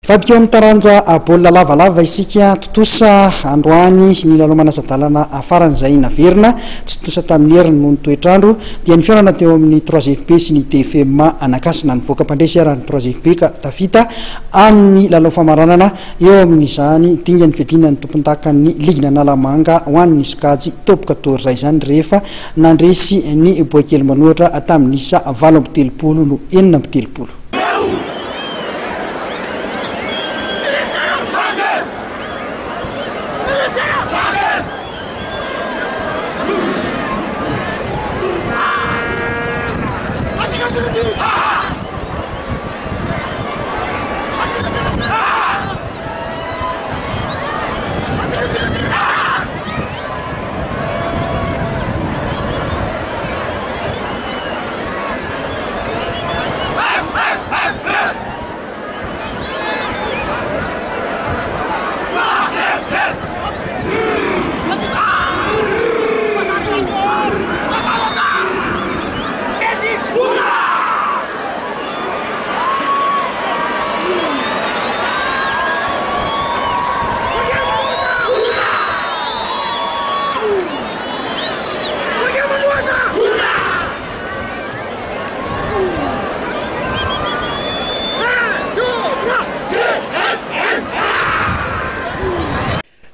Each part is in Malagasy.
Vadika amin'ny taranja baolina lavalava isika totosa androany ny lalao manasadalana faran'izay naverina tsy totosa tamin'ny heriny noho ny toetrandro dia ny fiainana teo amin'ny 3FP sy ny TFM Anakasina nivoaka mpandresy ara ny 3FP ka tafita amin'ny lalao famaranana eo amin'izany dinga ny fiadina ny tompontakan'ny Ligna Nalamanga ho an'ny Sokajy top 14 izany rehefa nandresy ny Boakely Manohatra tamin'isa 7-telopolo no 4-telopolo.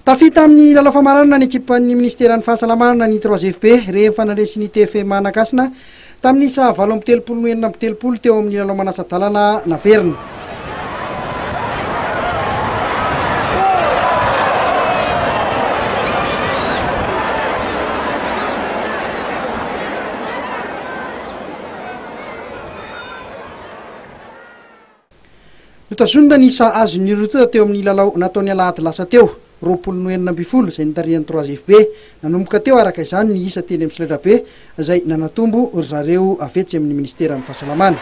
Tafita amin'ny lalao famaranana ny ekipan'ny ministeran'ny fahasalamana ny 3FP rehefa nandresy ny TFM Anakasina tamin'isa 7-telopolo no 4-telopolo teo amin'ny lalao manasadalana naverina. Notazonina ny isa azon'ny rotota teo amin'ny lalao nataony alahady lasa teo 20-20 izay nitarihan'ny 3FP nanomboka teo araka izany ny isa teny amin'ny Solaitrabe izay nanatombo ry zareo avetsy amin'ny ministeran'ny fahasalamana.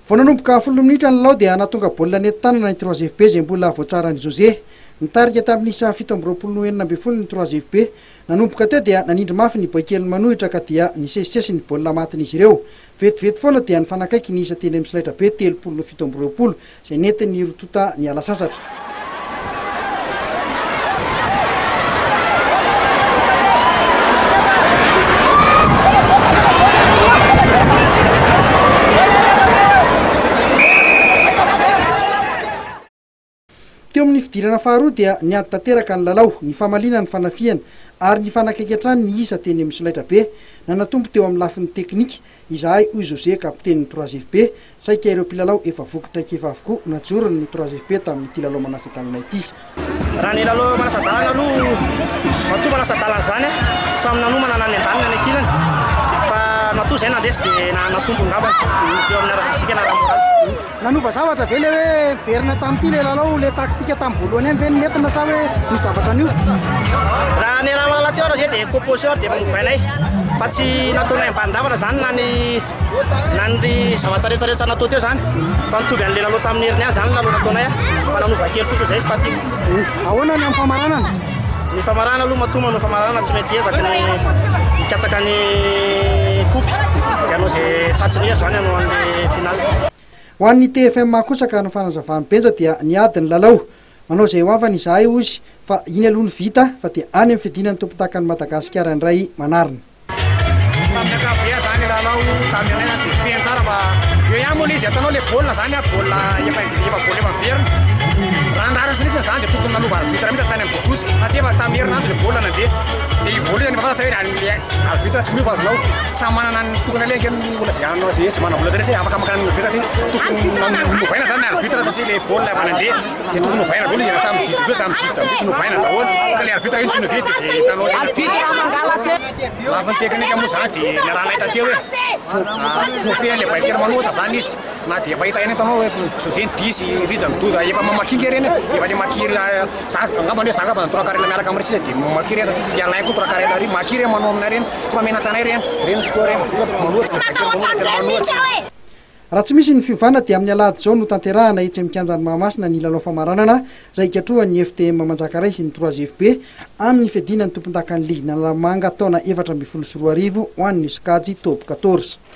Vao nanomboka 10 minitra ny lalao dia nahatonga baolina nentin-tanana ny 3FP izay mbola voatsaran'ny José. Nitarika tamin'isa 17-20 ny 3FP. Nanomboka teo dia nanindry mafy ny Boakely Manohitra ka dia nisesisesy ny baolina matin'izy ireo. Vetivety foana dia nifanakaiky ny isa teny amin'ny Solaitrabe 17-20 izay nentin'ny rotota ny ala sasatra. Teo amin'ny fidirana faharoa dia niady tanteraka ny lalao, ny famalina ny fanafiana ary ny fanakaiky hatrany ny isa teny amin'ny Solaitrabe. Nanatombo teo amin'ny lafin'ny teknika izahay hoy José kapitenin'ny 3FP saika ireo mpilalao efa vokitraikefa avokoa najorony ny 3FP tamin'ity lalao manasadalana ity. Raha ny lalao manasadalana aloha matoa manasadalana zany samy nanomana na ny andanina ny ankilany fa natoa izay nandresy dia natombo ngamba teo amin'ny ara-fizika na ara-moraly. Nanova zavatra ve le hoe verina tamin'ity le lalao le taktika tamin'ny voalohany any ve ny nentina sa hoe ny zavatra anio? Raha ny raha malala teo zay dia composeur dia manovainay fa tsy nataonay ambandavana zany na ny zava-tsaretsaretra natao teo zany fa nitovy an'le lalao tamin'ny heriny azy zany lalao nataonay fa nanova kely fotsiny izay statika. Ahoana ny amin'ny famaranana? Ny famarana aloha matoma no famarana tsy maintsy ezaka ny hikatsaka ny kopy dia anao izay tsatsiny hery zany anao an'le final. Ho an'ny TFM kosa ka no fanazavany benja dia niady ny lalao. Manao izay hoavany izahay ozy fa iny aloha ny vita fa dia any amin'ny fiadinan'ny tompontakan'ny Madagasikara indray manarina. Tamin'ny ankapobeny zany lalao tamin'ny anay dia feno tsara fa eo ihany moa izy atanao le baolina zany baolina efa baolina efa miverina. Raha andrarany sinisiny zany dia tokony nanova arbitre mihitsy atsany amin'ny dokosa fa efa tamin'ny herinandro le baolina nandeha. Dia baolina zany mahafantatsa hoe le arbitre tsy miova azonao samy manana ny tokony aleha ny olona izay anao izay mana vola zany afaka makana ny arbitre satria tokony novaina zany ny arbitre satria le baolina efa nandeha dia tokony novaina daholo izy tamin'ny juge teo tamin'ny juge tokony novaina daholo ka le arbitre iny tsy novety izay hitanao lafiny teknika moa zany dia ny raha nahita teo hoe fofehan le Boakely Manohatra zany izy na dia efa hita eny hitanao hoe José disy rizany doza efa mamakiky reny efa le makiry angamba hoe zangaba tora karela miaraka amin'ny risy dia makiry satria ialay koa tora karela ry makiry manao amina reny tsy mamena tsanay reny score reny voka Manohatra Boakely Manohatra. raha tsy misy ny fiovana dia amin'ny alahady zao no tanterahana etsy mikanjany Mahamasina ny lalao famaranana izay ikatrohan'ny FTM Manjakaray sy ny 3FB amin'ny fiadinan'ny tompondakan'ny Ligue Nalamanga taona 2024 ho an'ny Skady Top 14.